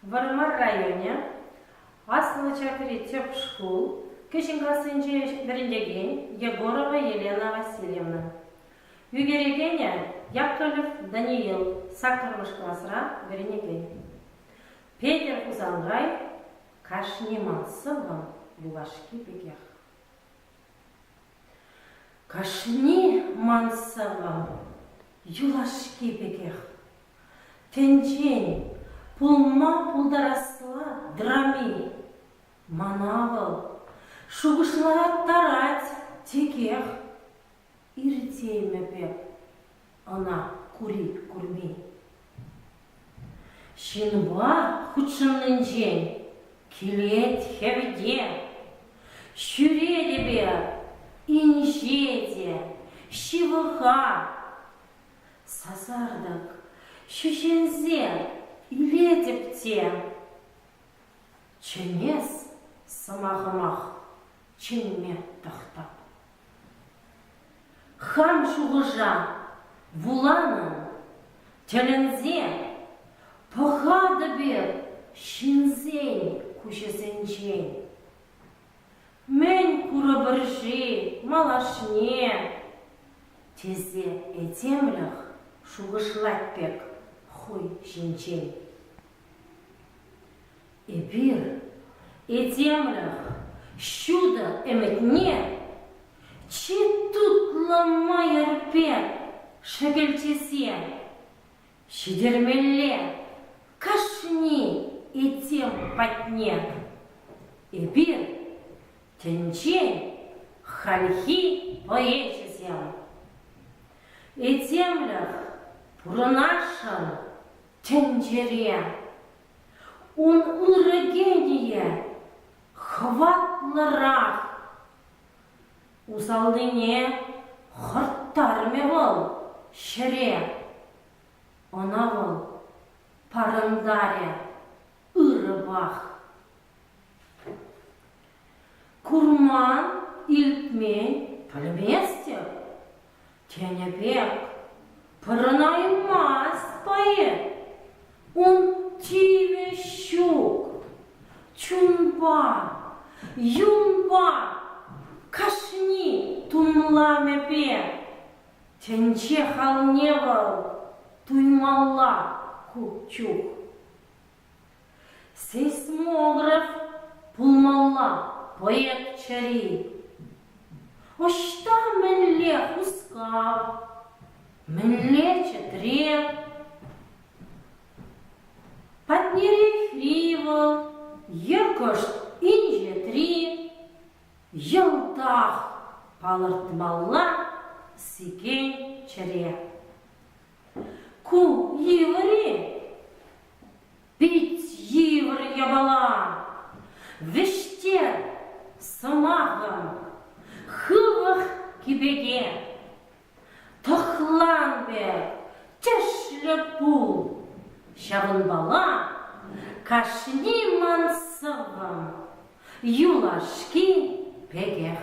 В Армар районе Асылы Чакри Тепшкул Кишинкасынче Берендеген Егорова Елена Васильевна. Югерегеня Яковлев Даниил Сакармыш классра Беренеген. Петер Узангай Кашнимансова Юлашки Бегех. Кашни Мансова Юлашки Бегех. Тенчень пулма пулдарасла драми манавал шугышла тарать текех иртейме бе она кури курми. Шинба худшынның жен килет хевде шүреде бе инжеде шивыха сазардық шүшензе илетіп те ченес самағымақ ченме тақтап. Хам шуғыжа вуланын тілінзе пұғады бір шинзен күшесенчен. Мен күрі біржі малашне тезе етемлік шуғышлат бек хуй шинчен. Эбир, этемлях, щуда эметне, чи тут ломая рпе, шагельчесе, щедермеле, кашни этем патне. Эбир, тенчень, хальхи поечесем. Этемлях, пуранашан, тенчере. Он урагение хватлырах. Усалдыне хырттармевал шере. Онавал парандаре ырыбах. Курман илтмень пальместе. Тенебек паранаймас поет. Он тиве щук, чунба, юнба, кашни тумламе пе, тенче халневал, туймалла купчук. Сейсмограф пулмалла поет чари. Ошта менле хускав, менле четреп, Патнери хривал, еркошт инже три, елтах палыртмалла сикен чаре. Ку еври, пить евр ябала, вештер самагам, хывах кибеге, тохлан бе, тешле пул. Шавынбала, кашни мансывым, юлашки пегех.